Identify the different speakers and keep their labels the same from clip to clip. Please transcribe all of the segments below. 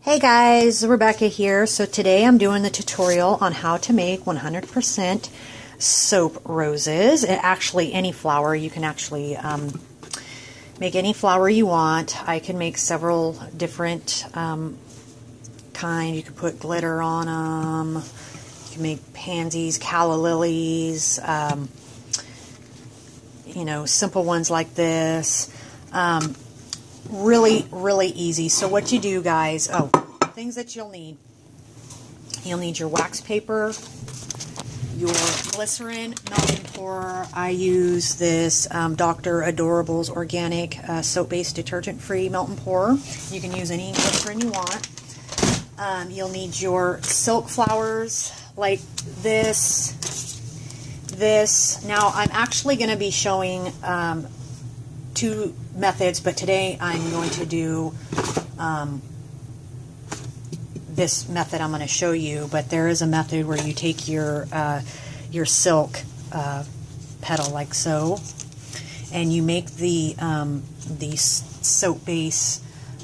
Speaker 1: Hey guys, Rebecca here. So today I'm doing the tutorial on how to make 100% soap roses. Actually, any flower. You can actually make any flower you want. I can make several different kind. You can put glitter on them. You can make pansies, calla lilies, you know, simple ones like this. Really easy. So what you do, guys, things that you'll need your wax paper, your glycerin melting pour. I use this Dr. Adorables organic soap-based detergent-free melt and pour. You can use any glycerin you want. You'll need your silk flowers like this. Now I'm actually going to be showing two methods, but today I'm going to do this method I'm going to show you. But there is a method where you take your silk petal like so, and you make the soap base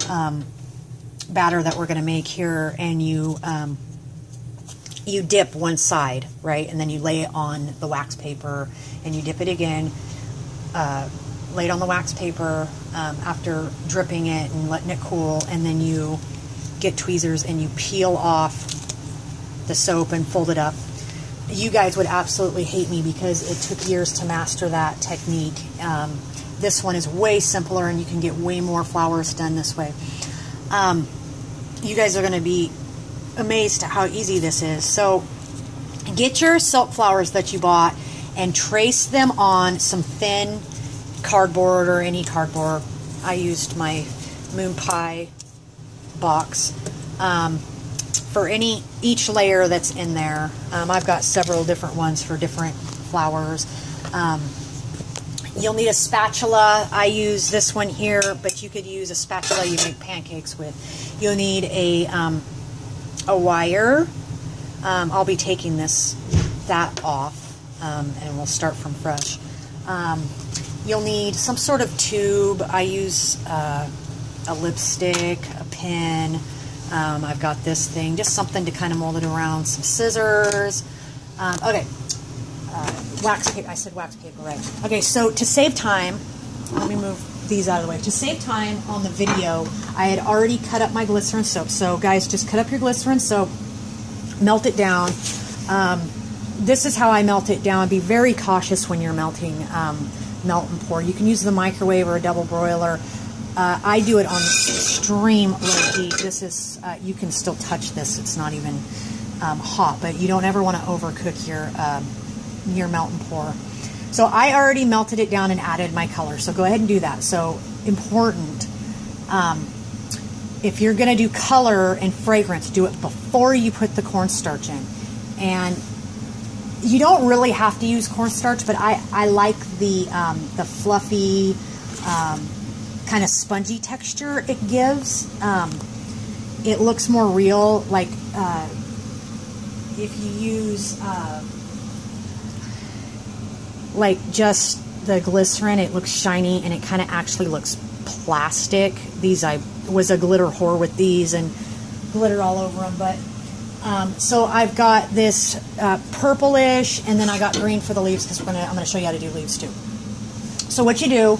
Speaker 1: batter that we're going to make here, and you dip one side, right, and then you lay it on the wax paper, and you dip it again. Lay it on the wax paper after dripping it and letting it cool, and then you get tweezers and you peel off the soap and fold it up. You guys would absolutely hate me because it took years to master that technique. This one is way simpler, and you can get way more flowers done this way. You guys are going to be amazed at how easy this is. So get your silk flowers that you bought and trace them on some thin cardboard or any cardboard. I used my moon pie box for each layer that's in there. I've got several different ones for different flowers. You'll need a spatula. I use this one here, but you could use a spatula you make pancakes with. You'll need a wire. I'll be taking that off, and we'll start from fresh. You'll need some sort of tube. I use a lipstick, a pen. I've got this thing, just something to kind of mold it around. Some scissors. Okay, wax paper. I said wax paper, right? Okay, so to save time, let me move these out of the way. To save time on the video, I had already cut up my glycerin soap. So guys, just cut up your glycerin soap, melt it down. This is how I melt it down. Be very cautious when you're melting melt and pour. You can use the microwave or a double broiler. I do it on extreme low heat. This is, you can still touch this. It's not even hot, but you don't ever want to overcook your melt and pour. So I already melted it down and added my color. So go ahead and do that. So important, if you're going to do color and fragrance, do it before you put the cornstarch in. And you don't really have to use cornstarch, but I like the fluffy, kind of spongy texture it gives. It looks more real, like if you use like just the glycerin, it looks shiny and it kind of actually looks plastic. These, I was a glitter whore with these and glitter all over them, but so I've got this purplish, and then I got green for the leaves because I'm going to show you how to do leaves too. So what you do,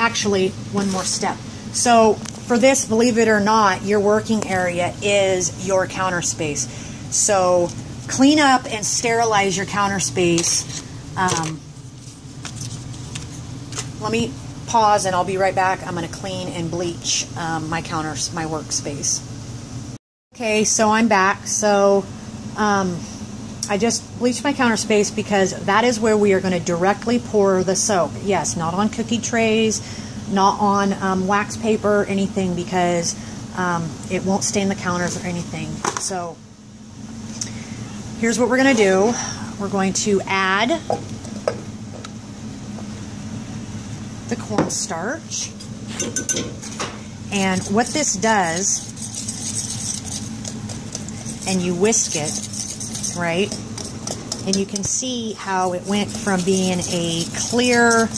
Speaker 1: actually one more step. So for this, believe it or not, your working area is your counter space. So clean up and sterilize your counter space. Let me pause and I'll be right back. I'm going to clean and bleach my workspace. Okay, so I'm back. So I just bleached my counter space because that is where we are going to directly pour the soap. Yes, not on cookie trays, not on wax paper, anything, because it won't stain the counters or anything. So here's what we're going to do. We're going to add the cornstarch, and what this does, and you whisk it, right, and you can see how it went from being a clear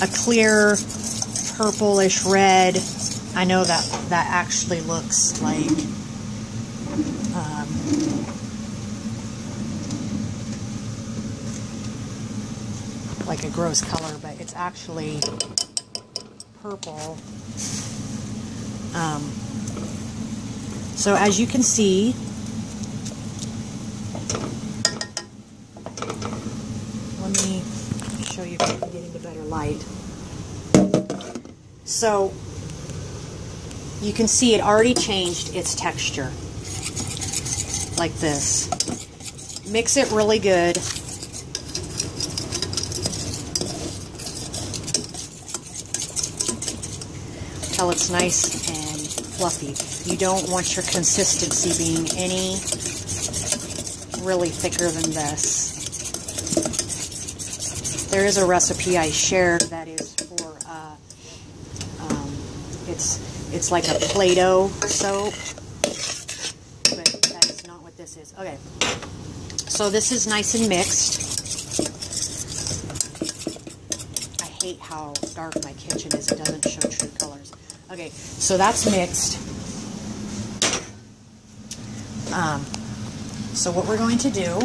Speaker 1: a clear purplish red. I know that actually looks like a gross color, but it's actually purple. So as you can see, let me show you if I can get into better light. So you can see it already changed its texture, like this. Mix it really good. Till it's nice and fluffy. You don't want your consistency being any really thicker than this. There is a recipe I shared that is for it's like a Play-Doh soap, but that is not what this is. Okay, so this is nice and mixed. I hate how dark my kitchen is. It doesn't show true colors. Okay, so that's mixed. So what we're going to do,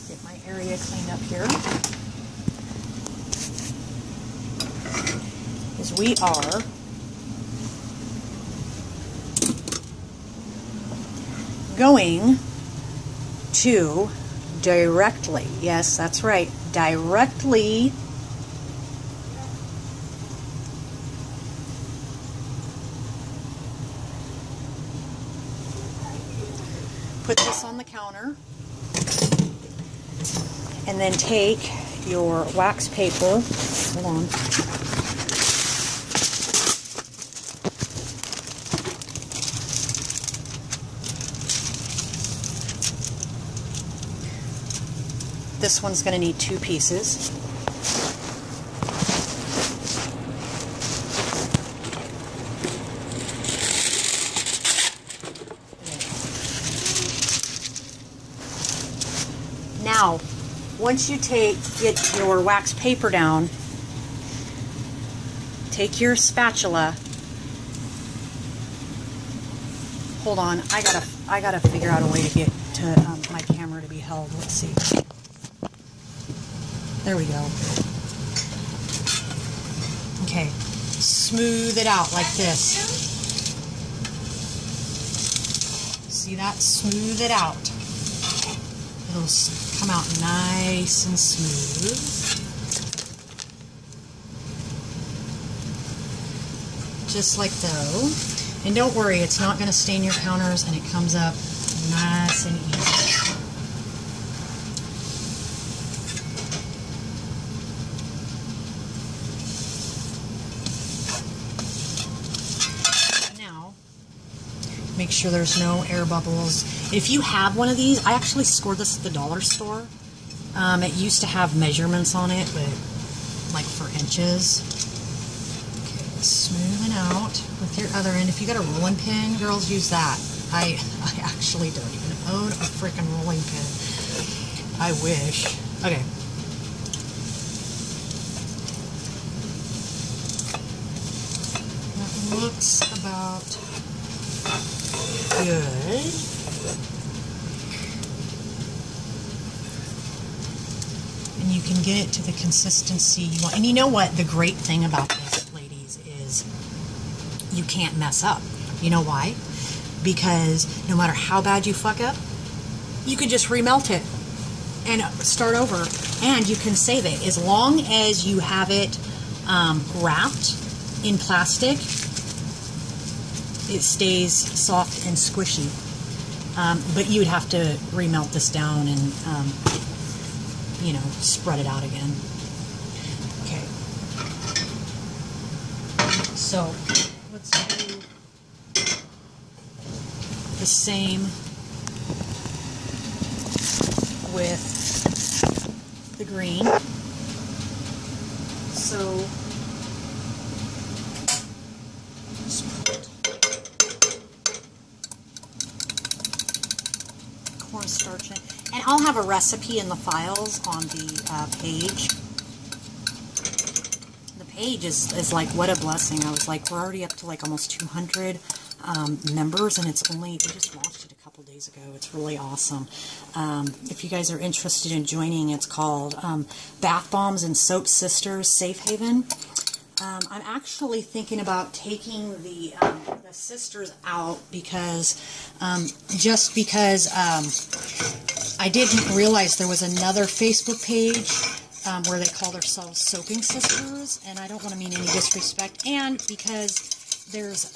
Speaker 1: get my area cleaned up here, is we are going to directly, yes, that's right, directly put this on the counter, and then take your wax paper, hold on, this one's going to need 2 pieces. Now, once you get your wax paper down, take your spatula. Hold on, I gotta figure out a way to get to my camera to be held. Let's see. There we go. Okay, smooth it out like this. See that? Smooth it out. It'll come out nice and smooth. Just like so. And don't worry, it's not going to stain your counters, and it comes up nice and easy. Now, make sure there's no air bubbles. If you have one of these, I actually scored this at the dollar store. It used to have measurements on it, but like for inches. Okay, smooth it out with your other end. If you got a rolling pin, girls, use that. I actually don't even own a freaking rolling pin. I wish. Okay. That looks about good. And you can get it to the consistency you want. And you know what? The great thing about this, ladies, is you can't mess up. You know why? Because no matter how bad you fuck up, you can just remelt it and start over. And you can save it. As long as you have it wrapped in plastic, it stays soft and squishy. But you would have to remelt this down and you know, spread it out again. Okay. So let's do the same with the green. So just put cornstarch in. And I'll have a recipe in the files on the page. The page is like, what a blessing. I was like, we're already up to like almost 200 members, and it's only, we just launched it a couple days ago. It's really awesome. If you guys are interested in joining, it's called Bath Bombs and Soap Sisters Safe Haven. I'm actually thinking about taking the sisters out because, just because I didn't realize there was another Facebook page where they call themselves Soaping Sisters, and I don't want to mean any disrespect, and because there's,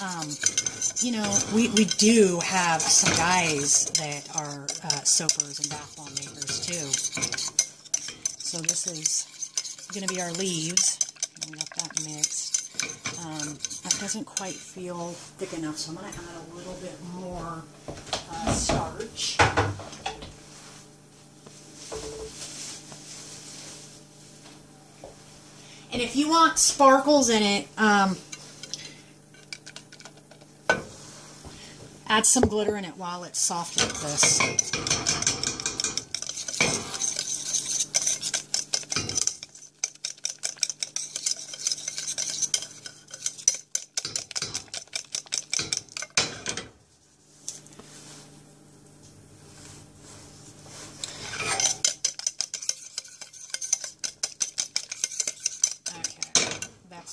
Speaker 1: you know, we do have some guys that are soapers and bath bomb makers too. So this is going to be our leaves. We got that mixed. That doesn't quite feel thick enough, so I'm going to add a little bit more starch. And if you want sparkles in it, add some glitter in it while it's soft like this.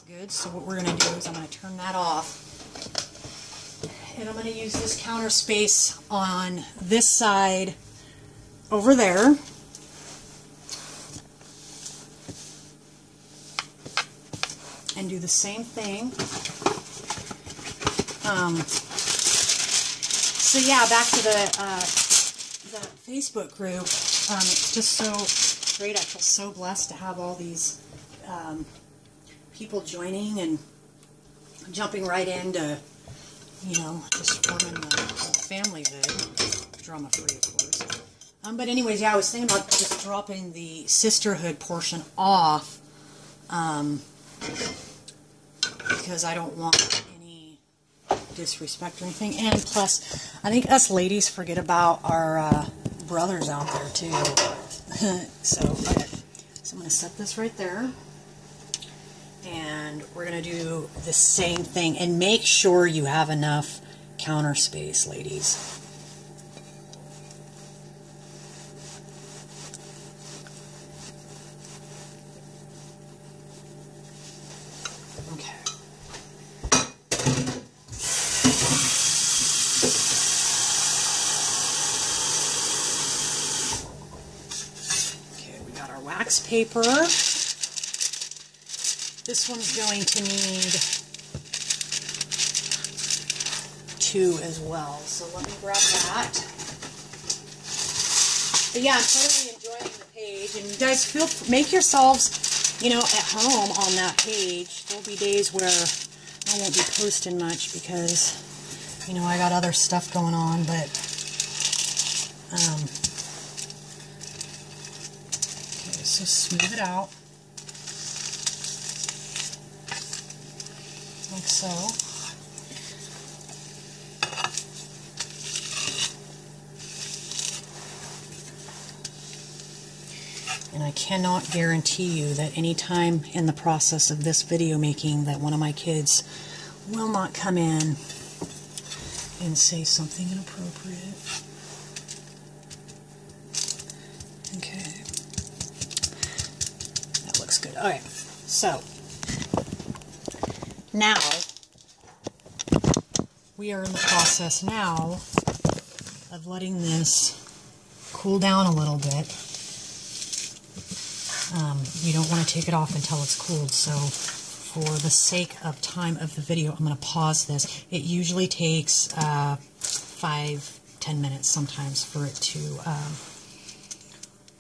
Speaker 1: Good. So what we're going to do is I'm going to turn that off, and I'm going to use this counter space on this side over there, and do the same thing. So yeah, back to the Facebook group. It's just so great. I feel so blessed to have all these people joining and jumping right into, you know, just forming the family vid. Drama free, of course. But anyways, yeah, I was thinking about just dropping the sisterhood portion off, because I don't want any disrespect or anything. And plus, I think us ladies forget about our brothers out there too. So, okay. So I'm going to set this right there. And we're going to do the same thing. And make sure you have enough counter space, ladies. Okay. Okay, we got our wax paper. This one's going to need 2 as well, so let me grab that. But yeah, I'm totally enjoying the page, and you guys make yourselves, you know, at home on that page. There'll be days where I won't be posting much because, you know, I got other stuff going on, but okay, so smooth it out. Like so. And I cannot guarantee you that any time in the process of this video making that one of my kids will not come in and say something inappropriate. Okay. That looks good. Alright, so now, we are in the process now of letting this cool down a little bit. You don't want to take it off until it's cooled, so for the sake of time of the video, I'm going to pause this. It usually takes 5-10 minutes sometimes for it to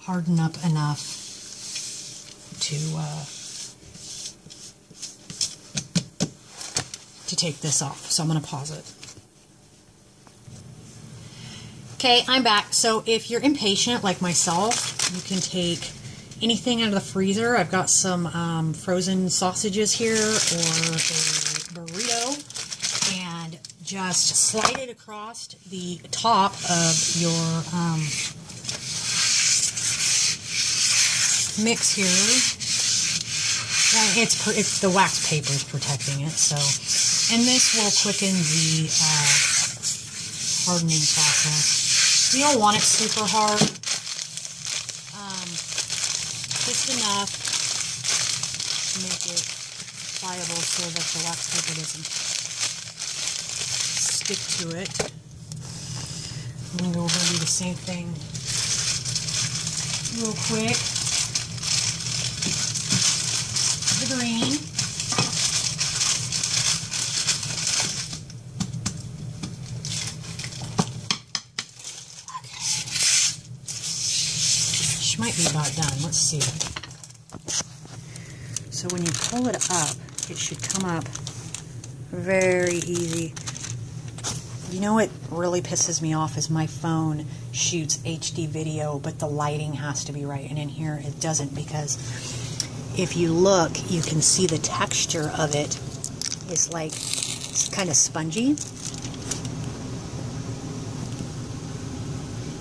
Speaker 1: harden up enough to take this off. So I'm going to pause it. Okay, I'm back. So if you're impatient like myself, you can take anything out of the freezer. I've got some frozen sausages here, or a burrito, and just slide it across the top of your mix here. Yeah, it's the wax paper is protecting it, so. And this will quicken the hardening process. You don't want it super hard. Just enough to make it pliable so that the wax paper doesn't stick to it. I'm going to go over and do the same thing real quick. The green. Okay. She might be about done. Let's see. So when you pull it up, it should come up very easy. You know what really pisses me off is my phone shoots HD video, but the lighting has to be right. And in here it doesn't, because if you look, you can see the texture of it is like, it's kind of spongy.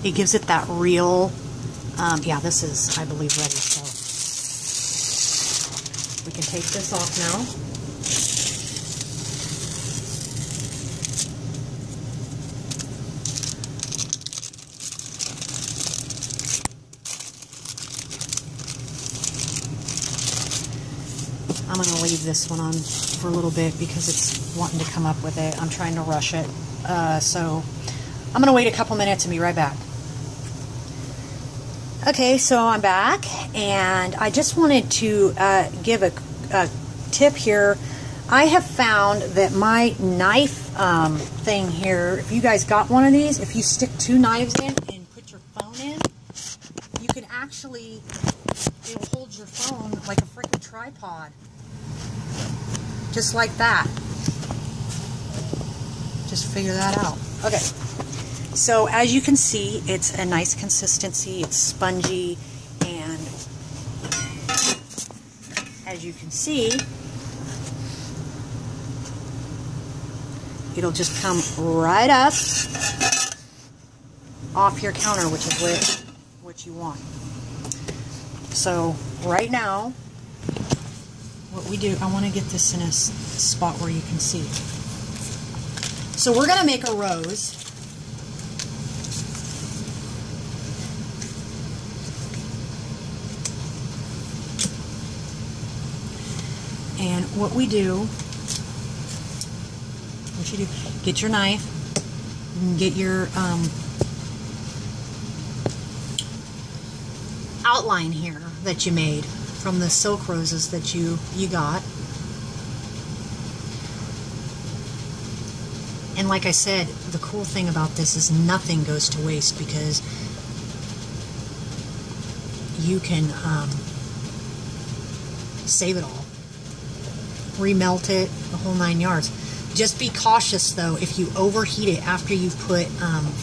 Speaker 1: It gives it that real, yeah, this is, I believe, ready. So we can take this off now. I'm going to leave this one on for a little bit because it's wanting to come up with it. I'm trying to rush it. So I'm going to wait a couple minutes and be right back. Okay, so I'm back, and I just wanted to give a tip here. I have found that my knife thing here, if you guys got one of these, if you stick 2 knives in and put your phone in, you can actually, it'll hold your phone like a freaking tripod. Just like that. Just figure that out. Okay. So as you can see, it's a nice consistency. It's spongy, and as you can see, it'll just come right up off your counter, which is what you want. So right now, what we do, I want to get this in a spot where you can see. So we're going to make a rose. And what we do, get your knife, and get your outline here that you made from the silk roses that you got. And like I said, the cool thing about this is nothing goes to waste, because you can save it all. Remelt it, the whole 9 yards. Just be cautious though, if you overheat it after you put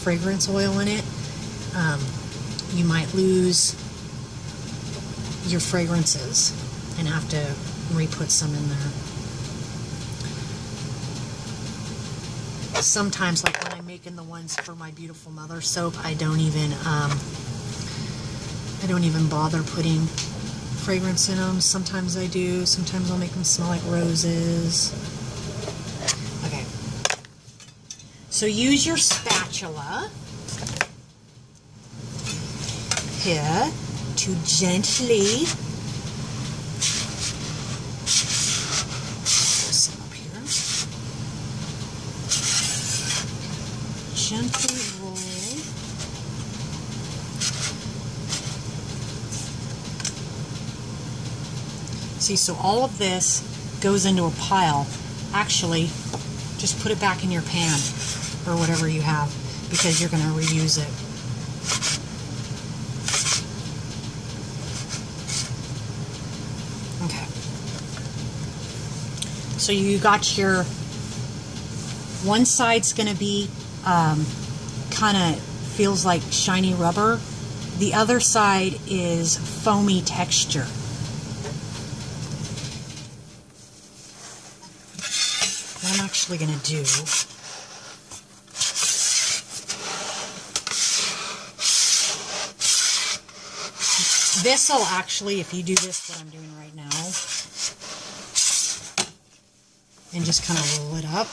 Speaker 1: fragrance oil in it, you might lose your fragrances and have to re-put some in there. Sometimes, like when I'm making the ones for my beautiful mother soap, I don't even bother putting fragrance in them. Sometimes I do. Sometimes I'll make them smell like roses. Okay. So use your spatula here to gently some up here. Gently roll. See, so all of this goes into a pile. Actually, just put it back in your pan or whatever you have, because you're going to reuse it. Okay. So you got your, one side's going to be kind of feels like shiny rubber. The other side is foamy texture. What I'm actually going to do This will actually, if you do this, what I'm doing right now, and just kind of roll it up.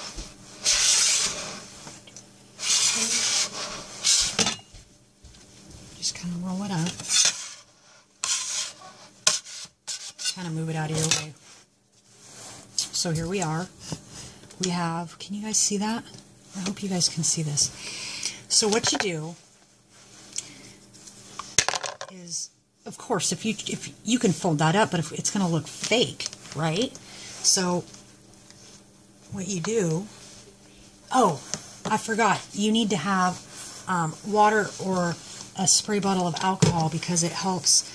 Speaker 1: Just kind of roll it up. Kind of move it out of your way. So here we are. We have, can you guys see that? I hope you guys can see this. So what you do is, of course, if you can fold that up, but if it's going to look fake, right? So what you do, oh, I forgot, you need to have water or a spray bottle of alcohol because it helps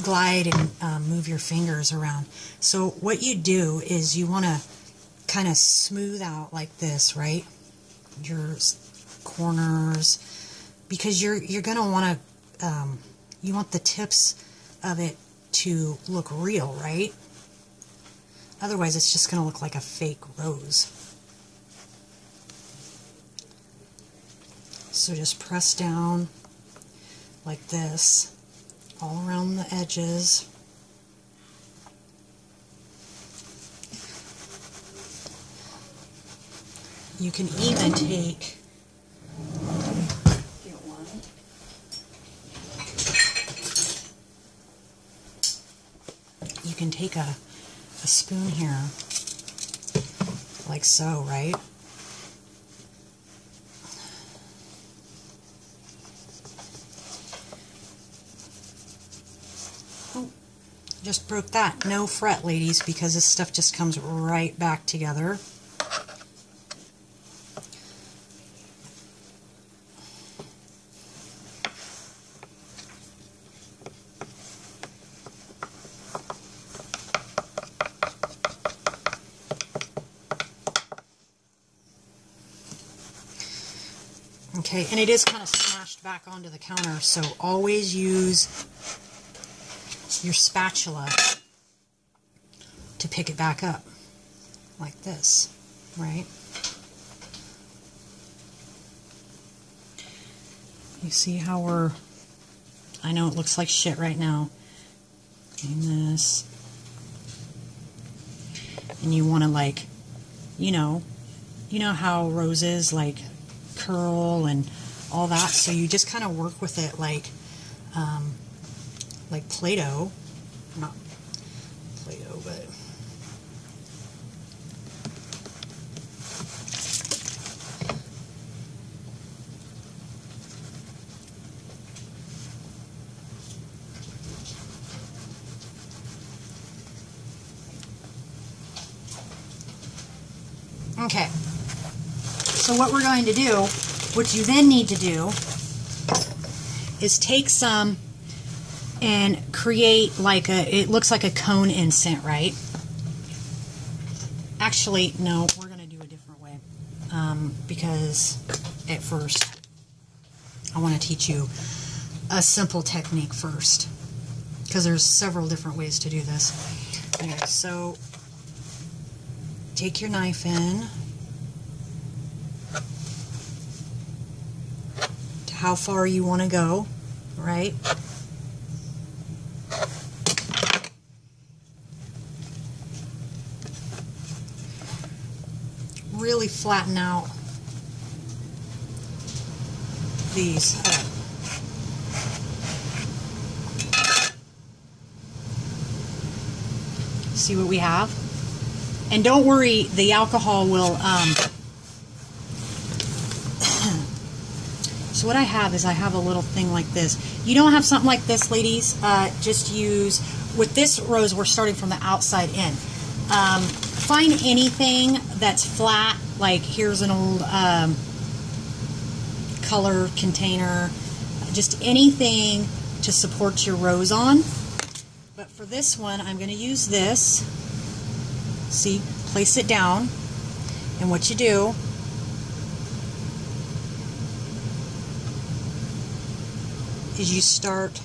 Speaker 1: glide and move your fingers around. So what you do is you want to kind of smooth out like this, right? Your corners, because you're going to want to, you want the tips of it to look real, right? Otherwise it's just going to look like a fake rose. So just press down like this all around the edges. You can even take, you can take a spoon here, like so, right? Oh, just broke that. No fret, ladies, because this stuff just comes right back together. Okay, and it is kind of smashed back onto the counter, so always use your spatula to pick it back up, like this, right? You see how we're, I know it looks like shit right now, doing this, and you want to, like, you know how roses, like, curl and all that, so you just kind of work with it like Play-Doh, not Play-Doh, but okay. So what we're going to do, what you then need to do, is take some and create like a, it looks like a cone insert, right? Actually, no, we're going to do a different way, because at first I want to teach you a simple technique first, because there's several different ways to do this. Okay, so take your knife in to how far you want to go, right? Really flatten out these. See what we have? And don't worry, the alcohol will, so what I have is I have a little thing like this. You don't have something like this, ladies, just use, with this rose, we're starting from the outside in. Find anything that's flat, like here's an old color container, just anything to support your rose on. But for this one, I'm going to use this. See, place it down, and what you do is you start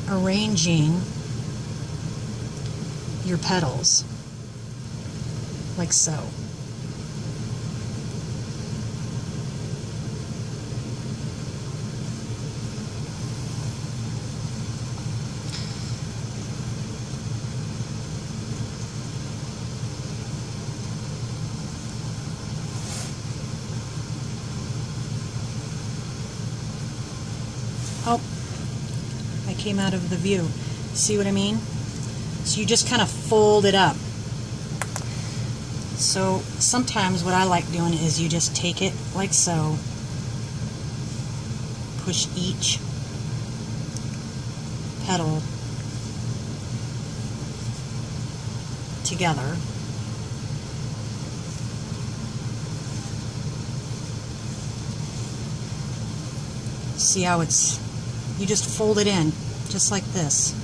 Speaker 1: arranging your petals like so. Oh, I came out of the view. See what I mean? So you just kind of fold it up. So sometimes what I like doing is you just take it like so, push each petal together. See how it's, you just fold it in, just like this.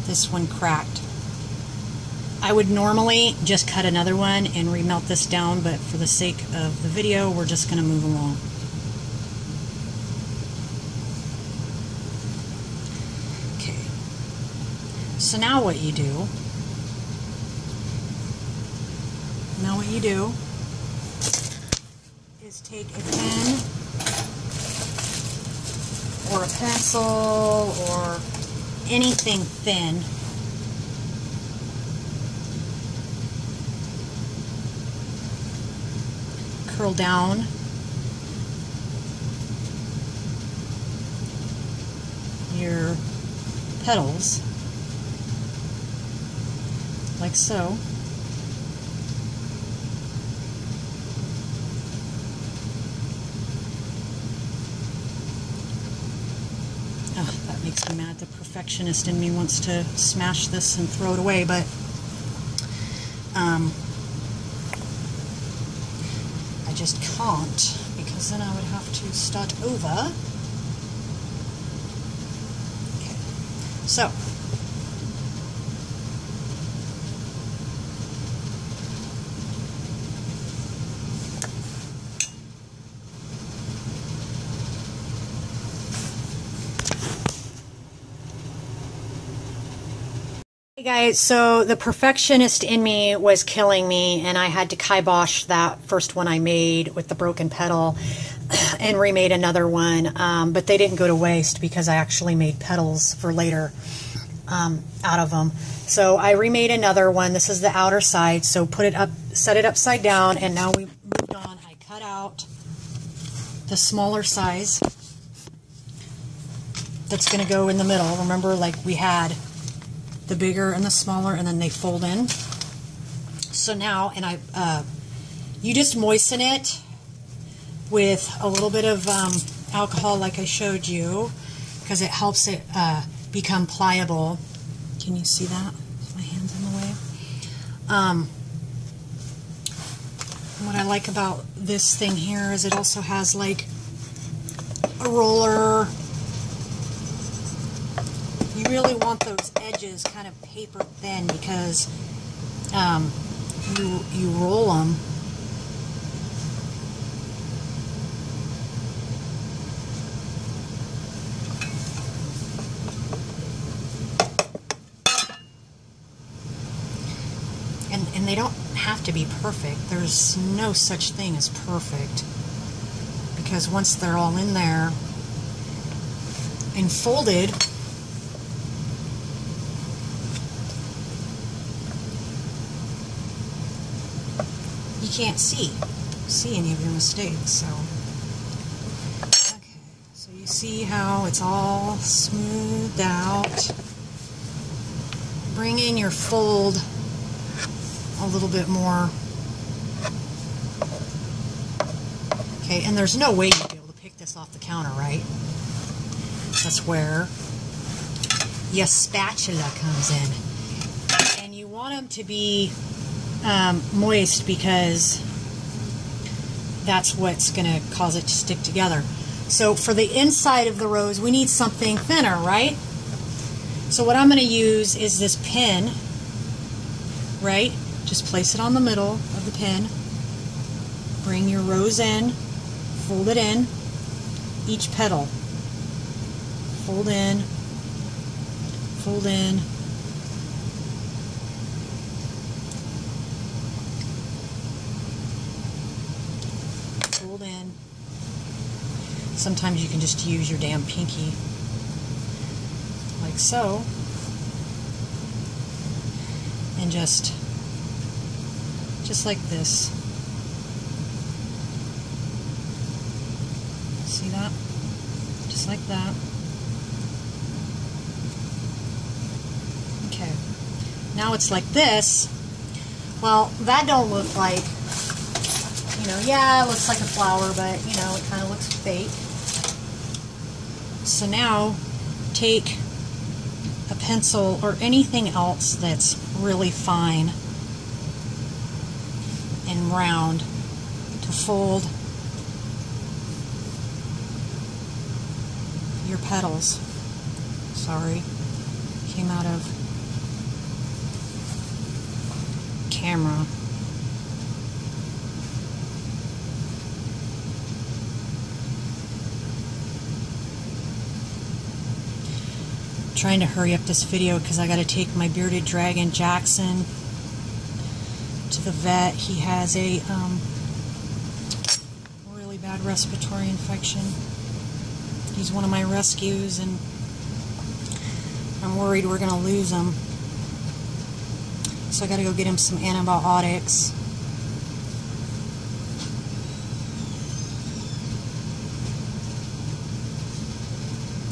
Speaker 1: This one cracked. I would normally just cut another one and remelt this down, but for the sake of the video, we're just going to move along. Okay. So now what you do, is take a pen or a pencil or anything thin, curl down your petals like so. That makes me mad. The perfectionist in me wants to smash this and throw it away, but I just can't, because then I would have to start over. Okay. So hey guys, so the perfectionist in me was killing me, and I had to kibosh that first one I made with the broken petal and remade another one, but they didn't go to waste because I actually made petals for later out of them. So I remade another one. This is the outer side, so put it up, set it upside down, and now we moved on. I cut out the smaller size that's going to go in the middle. Remember, like we had the bigger and the smaller, and then they fold in. So now, and you just moisten it with a little bit of alcohol like I showed you, because it helps it become pliable. Can you see that? My hand's in the way. What I like about this thing here is it also has like a roller. You really want those edges kind of paper thin, because you roll them. And they don't have to be perfect. There's no such thing as perfect, because once they're all in there and folded, you can't see any of your mistakes. So okay, so you see how it's all smoothed out. Bring in your fold a little bit more. Okay, and there's no way you'd be able to pick this off the counter, right? That's where your spatula comes in. And you want them to be moist, because that's what's going to cause it to stick together. So for the inside of the rose, we need something thinner, right? So what I'm going to use is this pin, right? Just place it on the middle of the pin. Bring your rose in, fold it in, each petal. Fold in, fold in, fold in. Sometimes you can just use your damn pinky, like so, and just like this. See that? Just like that. Okay. Now it's like this. Well, that don't look like, you know, yeah, it looks like a flower, but, you know, it kind of looks fake. So now, take a pencil or anything else that's really fine and round to fold your petals. Sorry, came out of camera. Trying to hurry up this video because I got to take my bearded dragon Jackson to the vet. He has a really bad respiratory infection. He's one of my rescues, and I'm worried we're going to lose him. So I got to go get him some antibiotics.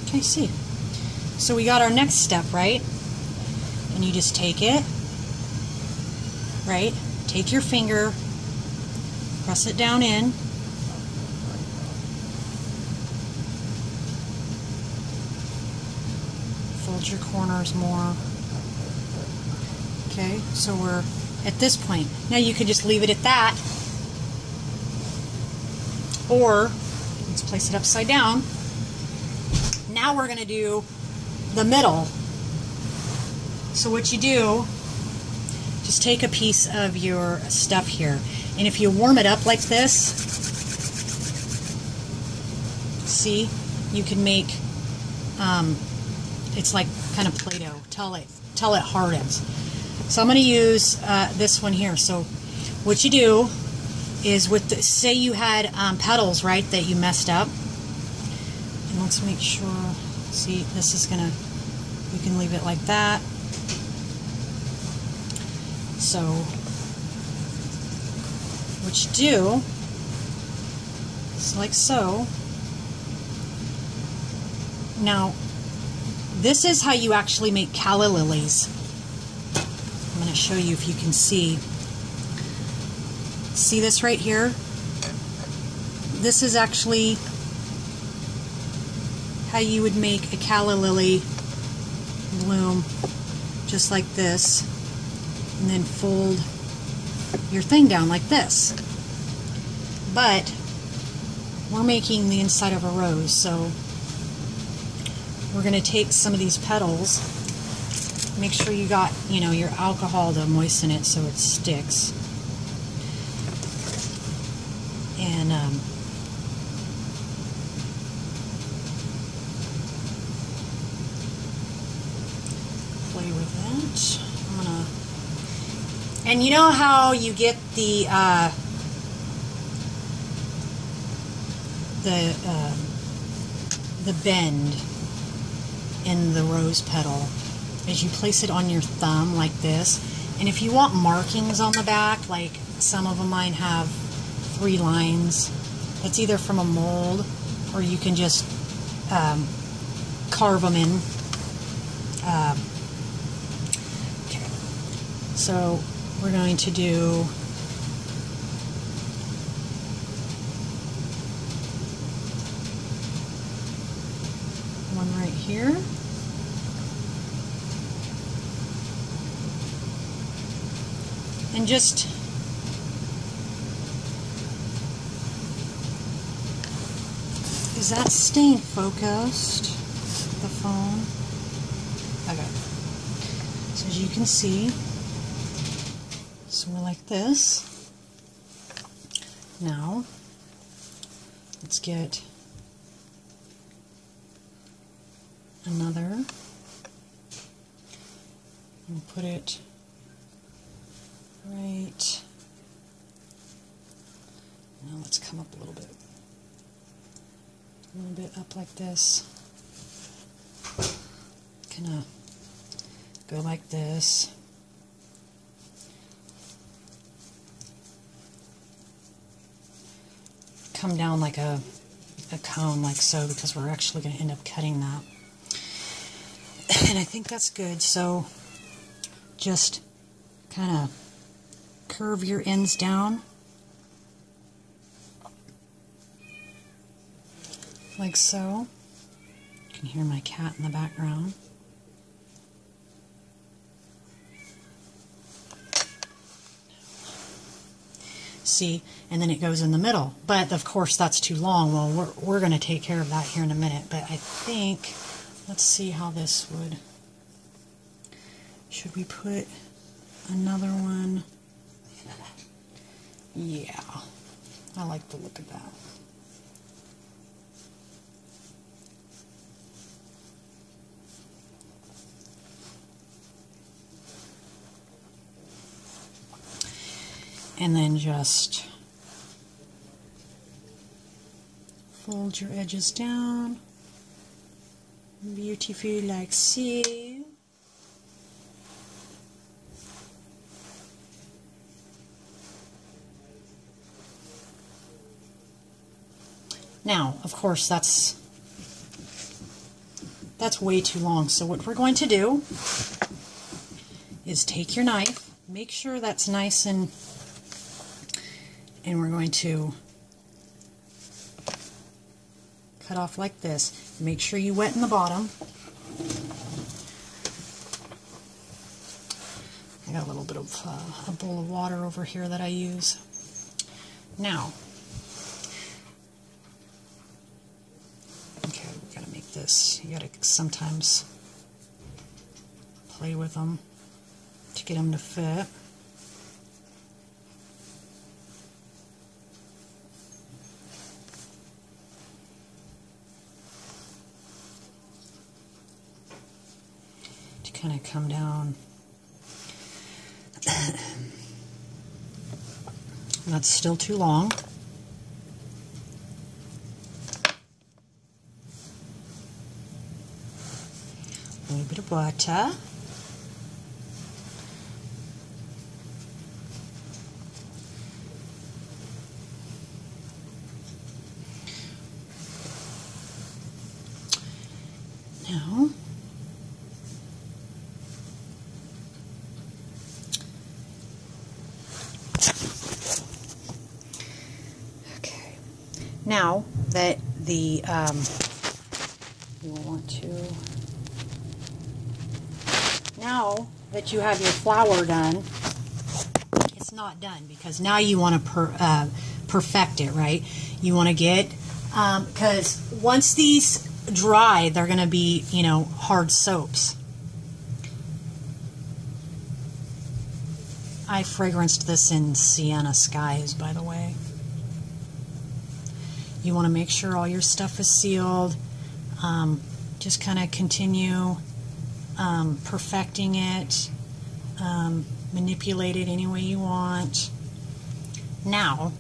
Speaker 1: Okay, see. So we got our next step, right? And you just take it, right? Take your finger, press it down in, fold your corners more. Okay, so we're at this point. Now you could just leave it at that, or let's place it upside down. Now we're going to do the middle. So what you do, just take a piece of your stuff here, and if you warm it up like this, see, you can make it's like kind of Play-Doh till it hardens. So I'm going to use this one here. So what you do is, with the, say you had petals, right, that you messed up, and let's make sure. See, this is gonna, you can leave it like that. So what you do is like so. Now, this is how you actually make calla lilies. I'm going to show you if you can see. See this right here? This is actually how you would make a calla lily bloom, just like this, and then fold your thing down like this. But we're making the inside of a rose, so we're going to take some of these petals. Make sure you got, you know, your alcohol to moisten it so it sticks. And play with it. I'm gonna, and you know how you get the bend in the rose petal, as you place it on your thumb like this. And if you want markings on the back, like some of them mine have 3 lines, that's either from a mold, or you can just carve them in. Okay, so we're going to do one right here. And just is that stain focused? The phone? Okay. So as you can see, so we're like this. Now, let's get another and put it right. Now let's come up a little bit up like this. Kind of go like this. Come down like a cone, like so, because we're actually going to end up cutting that. And I think that's good. So just kind of curve your ends down like so. You can hear my cat in the background. See, and then it goes in the middle. But of course that's too long. Well, we're going to take care of that here in a minute. But I think, let's see how this would, should we put another one? Yeah, I like the look of that. And then just fold your edges down beautifully like so. Now, of course, that's way too long. So what we're going to do is take your knife, make sure that's nice, and we're going to cut off like this. Make sure you wet in the bottom. I got a little bit of a bowl of water over here that I use. Now, okay, we gotta make this. You gotta sometimes play with them to get them to fit. Kind of come down. That's still too long. A little bit of butter. Now, now that the you will want to, now that you have your flour done, it's not done because now you want to perfect it, right? You want to get, because once these dry, they're going to be, you know, hard soaps. I fragranced this in Sienna Skies, by the way. You want to make sure all your stuff is sealed. Just kind of continue perfecting it. Manipulate it any way you want. Now,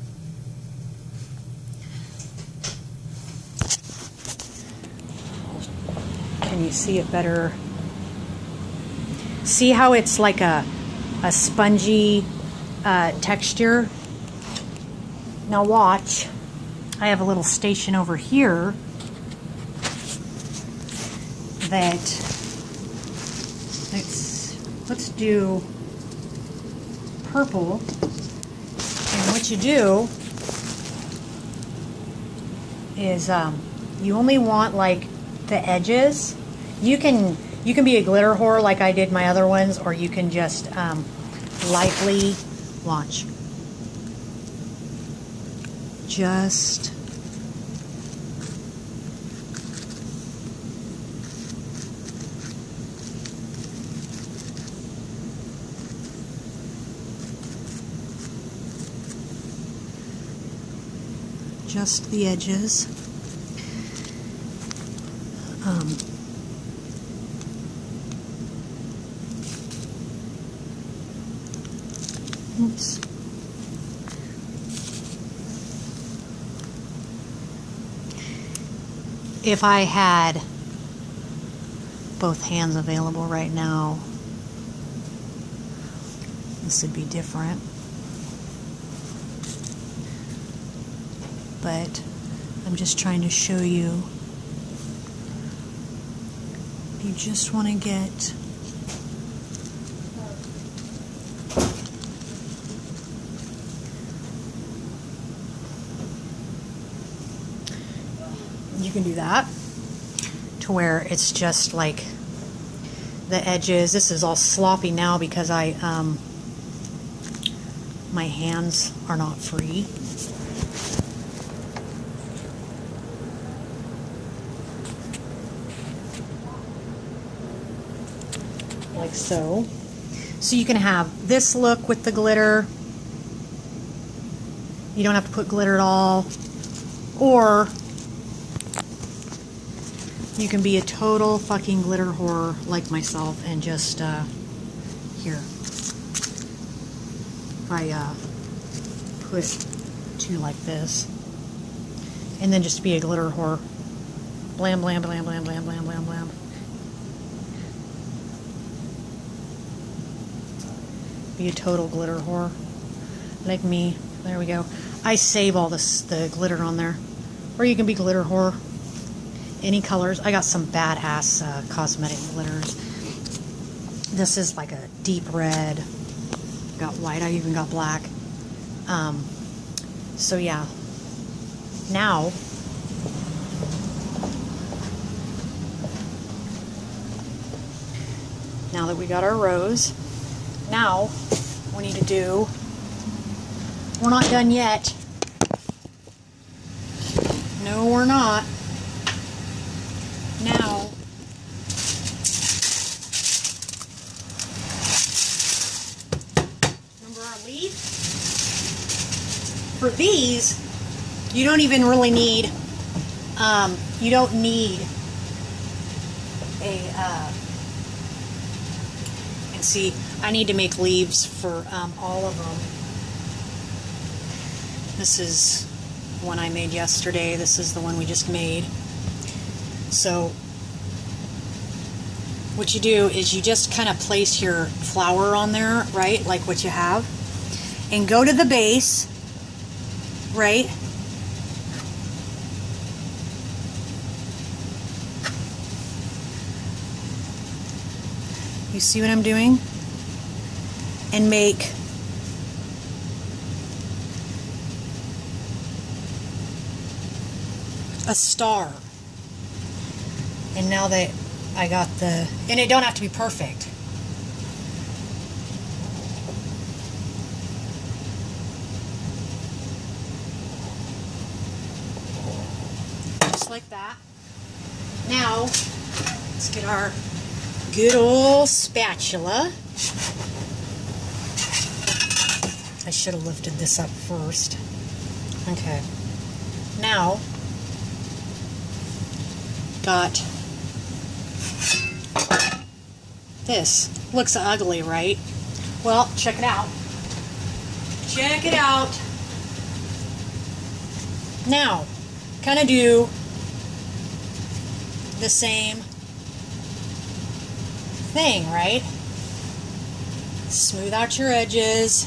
Speaker 1: can you see it better? See how it's like a spongy texture? Now watch. I have a little station over here that let's do purple. And what you do is you only want like the edges. You can be a glitter whore like I did my other ones, or you can just lightly watch. Just the edges. Oops. If I had both hands available right now, this would be different. But I'm just trying to show you. You just want to get you can do that to where it's just like the edges. This is all sloppy now because my hands are not free. Like so. So you can have this look with the glitter. You don't have to put glitter at all. Or you can be a total fucking glitter whore like myself and just, here. If I put two like this. And then just be a glitter whore. Blam, blam, blam, blam, blam, blam, blam, blam. Be a total glitter whore. Like me. There we go. I save all this, the glitter on there. Or you can be glitter whore. Any colors. I got some badass cosmetic glitters. This is like a deep red. Got white. I even got black. So yeah. Now that we got our rose, now we need to do, we're not done yet. No, we're not. Now, remember our leaf? For these, you don't even really need, you don't need a, and see, I need to make leaves for all of them. This is one I made yesterday. This is the one we just made. So what you do is you just kind of place your flower on there, right? Like what you have. And go to the base, right? You see what I'm doing? And make a star. And now that I got the, and it don't have to be perfect. Just like that. Now, let's get our good old spatula. I should have lifted this up first. Okay. Now, got this. Looks ugly, right? Well, check it out. Check it out. Now, kind of do the same thing, right? Smooth out your edges.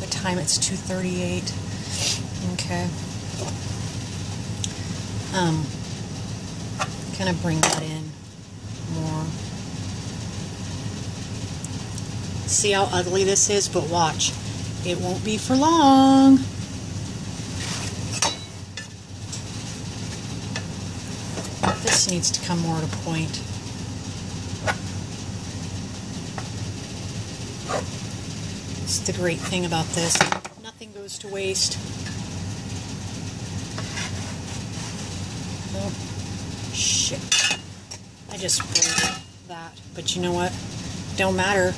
Speaker 1: The time it's 2:38. Okay. Kind of bring that in more. See how ugly this is? But watch. It won't be for long. This needs to come more to point. It's the great thing about this. Nothing goes to waste. Oh, shit. I just broke that. But you know what? Don't matter.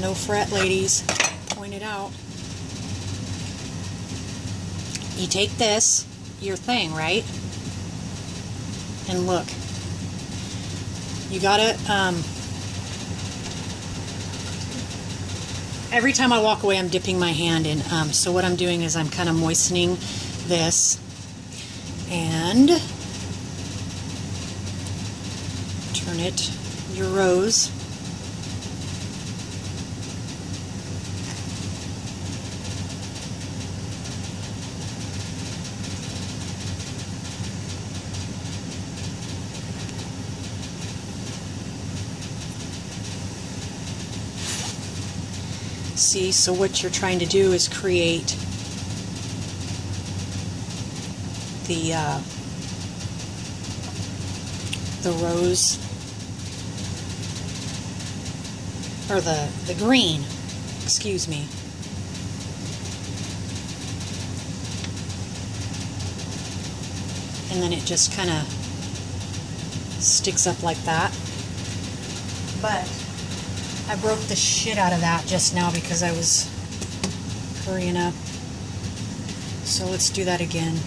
Speaker 1: No fret, ladies. Point it out. You take this, your thing, right? And look, you gotta, every time I walk away I'm dipping my hand in, so what I'm doing is I'm kind of moistening this, and turn it, your rose. See, so what you're trying to do is create the rose, or the green, excuse me. And then it just kind of sticks up like that. But I broke the shit out of that just now because I was hurrying up. So let's do that again.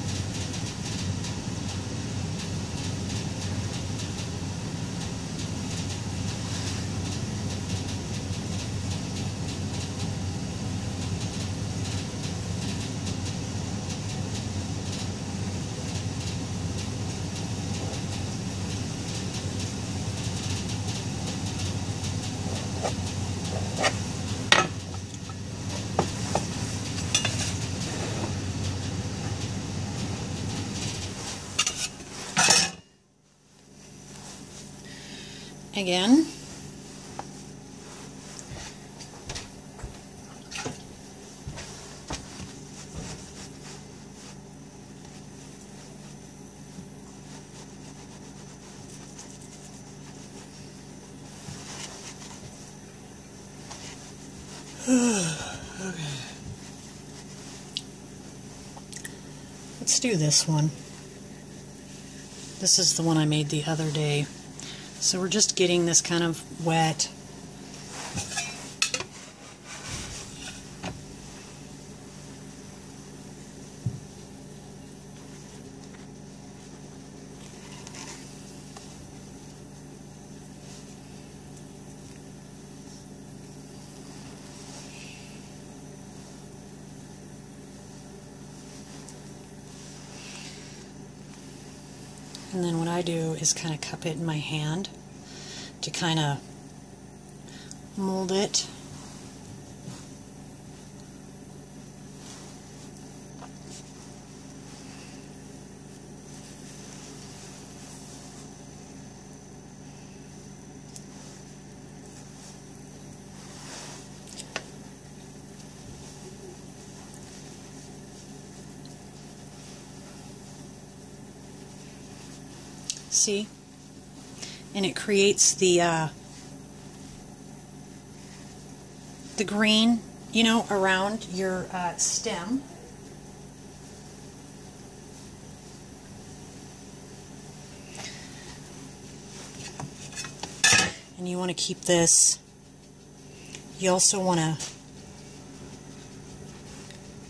Speaker 1: Again. Okay. Let's do this one. This is the one I made the other day. So we're just getting this kind of wet. And then what I do is kind of cup it in my hand to kind of mold it. See? And it creates the green, you know, around your stem. And you want to keep this. You also want to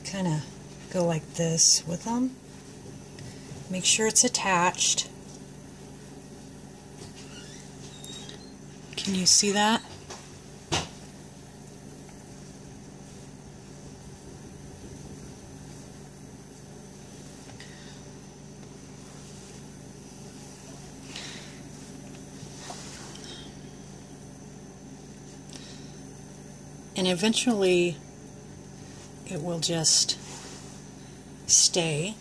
Speaker 1: kind of go like this with them. Make sure it's attached. Can you see that? And eventually it will just stay.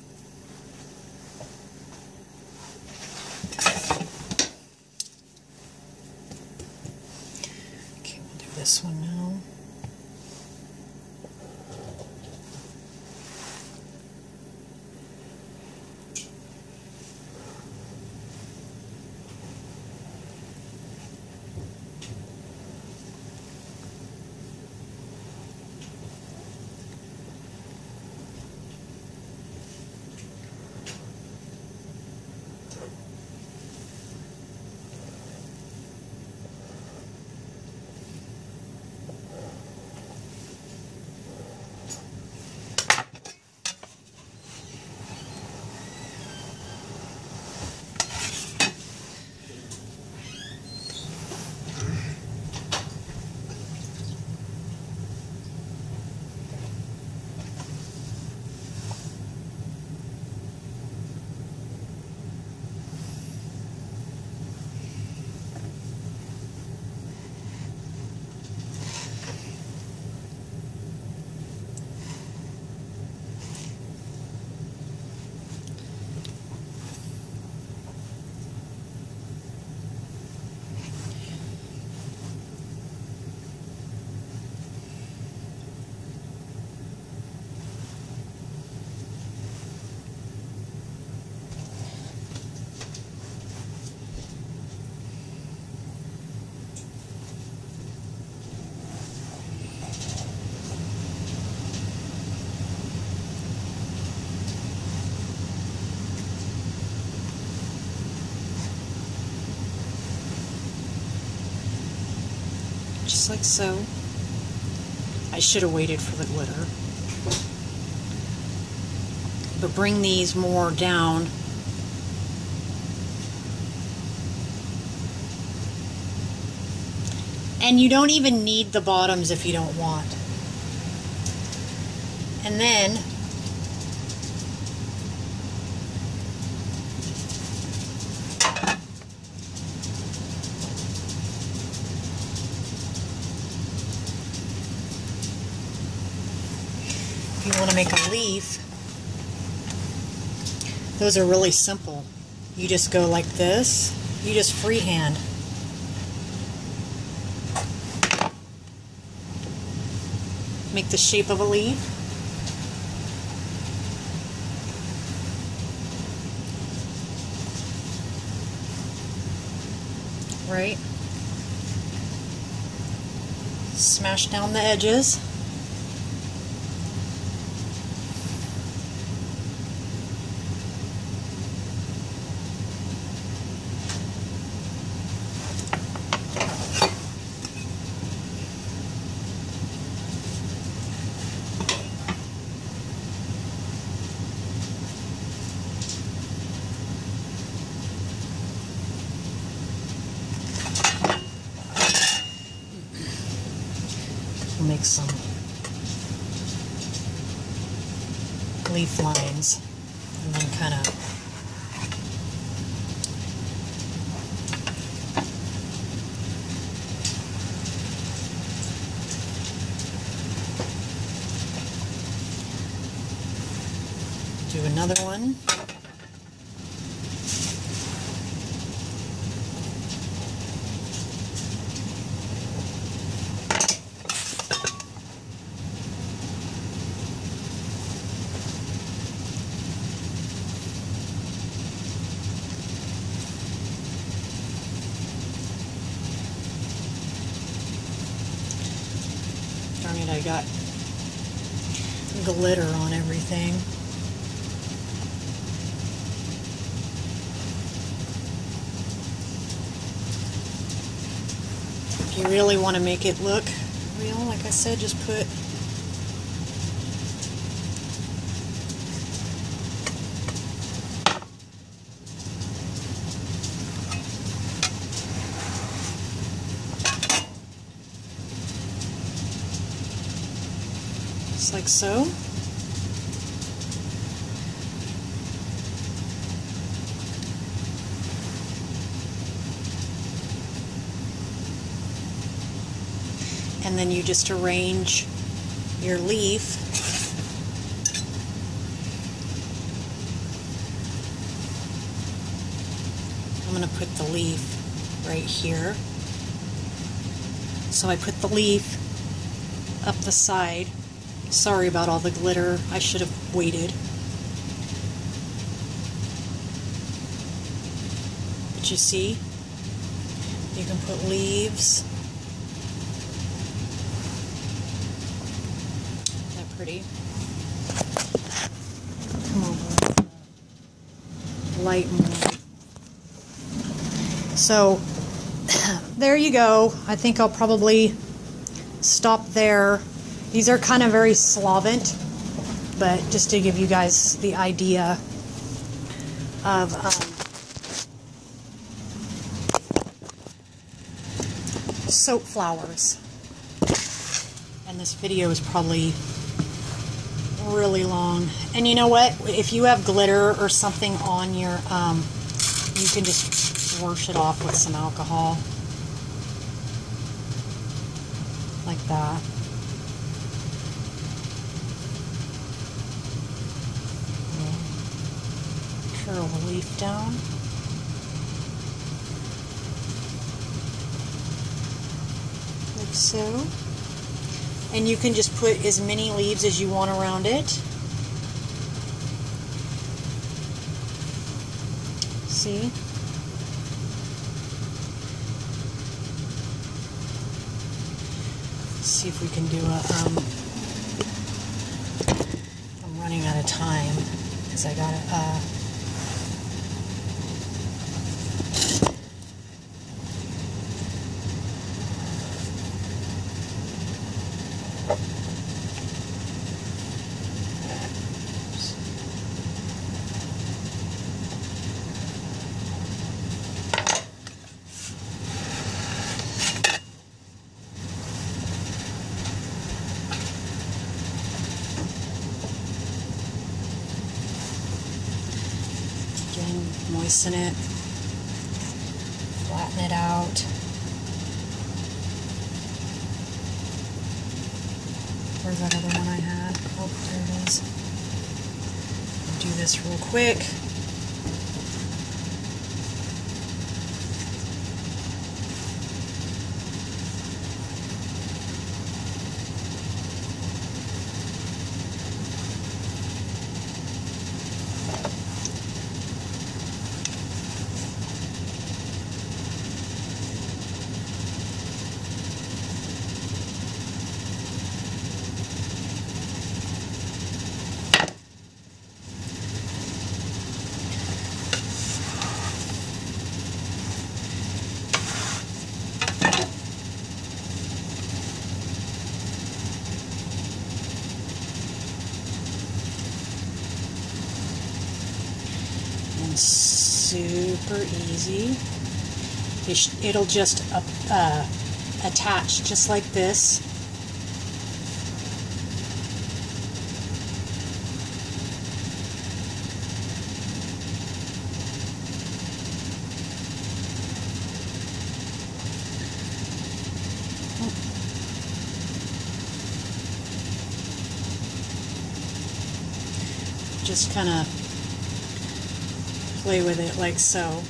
Speaker 1: Okay, we'll do this one now. like so. I should have waited for the glitter. But bring these more down. And you don't even need the bottoms if you don't want. And then if you want to make a leaf, those are really simple. You just go like this. You just freehand. Make the shape of a leaf. Right? Smash down the edges. We'll make some leaf lines and then kind of do another one. Darn it, I got glitter on everything. If you really want to make it look real, like I said, just put just like so. And then you just arrange your leaf. I'm going to put the leaf right here. So I put the leaf up the side. Sorry about all the glitter. I should have waited. But you see, you can put leaves. Isn't that pretty? Come over. Light more. So, there you go. I think I'll probably stop there. These are kind of very solvent, but just to give you guys the idea of soap flowers. And this video is probably really long. And you know what? If you have glitter or something on your, you can just wash it off with some alcohol. Like that. Curl the leaf down. Like so. And you can just put as many leaves as you want around it. See? Let's see if we can do a, I'm running out of time because I got moisten it, flatten it out. Where's that other one I had? Oh, there it is. I'll do this real quick. Super easy. It'll just attach just like this. Just kind of play with it like so,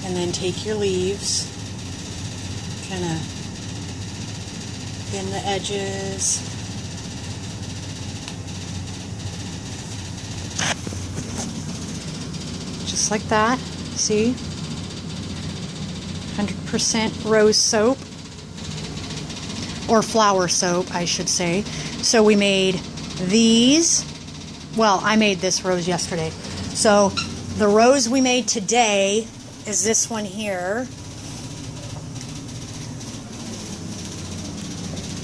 Speaker 1: and then take your leaves, kind of thin the edges, just like that. See, 100% rose soap, or flower soap I should say. So we made these. Well, I made this rose yesterday. So the rose we made today is this one here.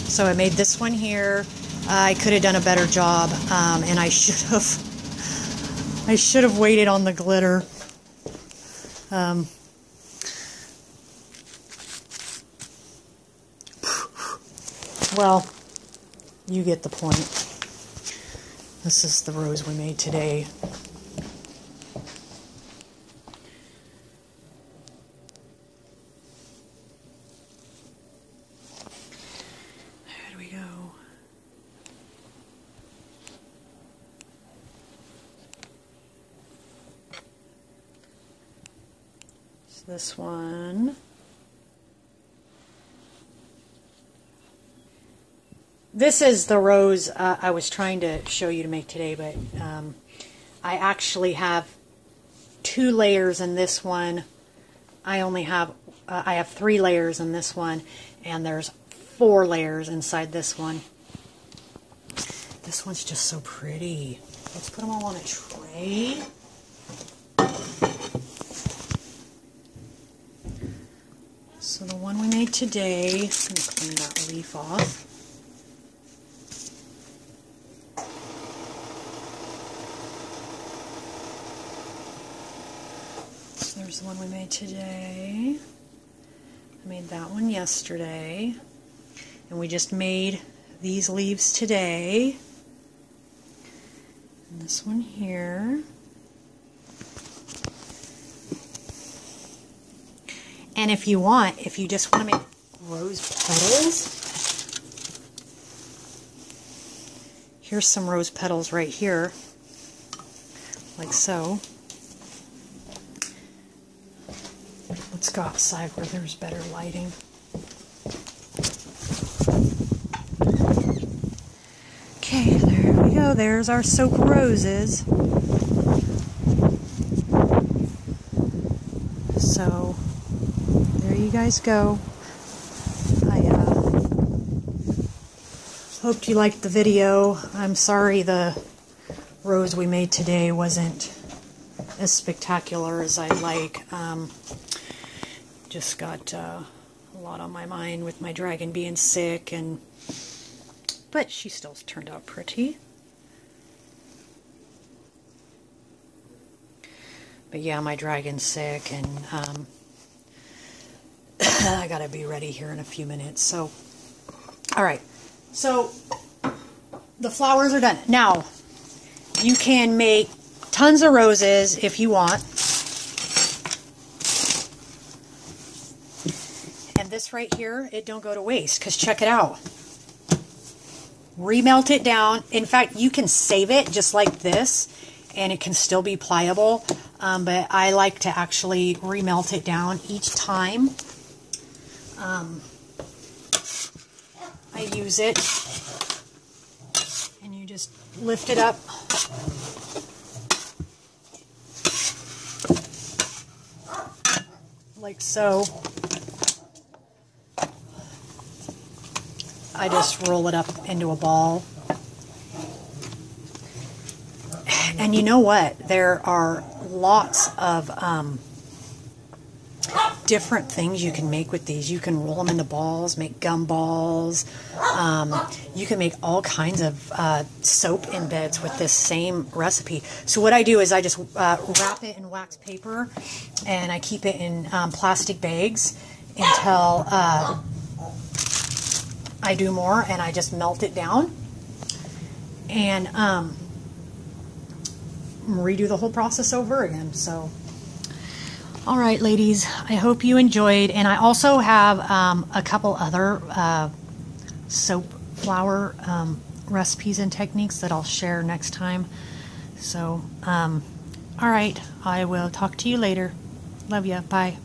Speaker 1: So I made this one here. I could have done a better job, and I should have waited on the glitter. Well, you get the point. This is the rose we made today. There we go. So this one. This is the rose I was trying to show you to make today, but I actually have 2 layers in this one. I have 3 layers in this one, and there's 4 layers inside this one. This one's just so pretty. Let's put them all on a tray. So the one we made today, I'm going to clean that leaf off. There's the one we made today. I made that one yesterday. And we just made these leaves today. And this one here. And if you want, if you just want to make rose petals, here's some rose petals right here. Like so. Let's go outside where there's better lighting. Okay, there we go. There's our soap roses. So, there you guys go. I hoped you liked the video. I'm sorry the rose we made today wasn't as spectacular as I'd like. Just got a lot on my mind with my dragon being sick, but she still turned out pretty. But yeah, my dragon's sick, and I gotta be ready here in a few minutes. So, alright, so the flowers are done. Now, you can make tons of roses if you want. And this right here, it don't go to waste, because check it out. Remelt it down. In fact, you can save it just like this, and it can still be pliable. But I like to actually remelt it down each time I use it. And you just lift it up. Like so. I just roll it up into a ball. And you know what? There are lots of different things you can make with these. You can roll them into balls, make gumballs. You can make all kinds of soap embeds with this same recipe. So what I do is I just wrap it in wax paper, and I keep it in plastic bags until I do more, and I just melt it down and redo the whole process over again. So, all right, ladies, I hope you enjoyed. And I also have a couple other soap flower recipes and techniques that I'll share next time. So, all right, I will talk to you later. Love ya. Bye.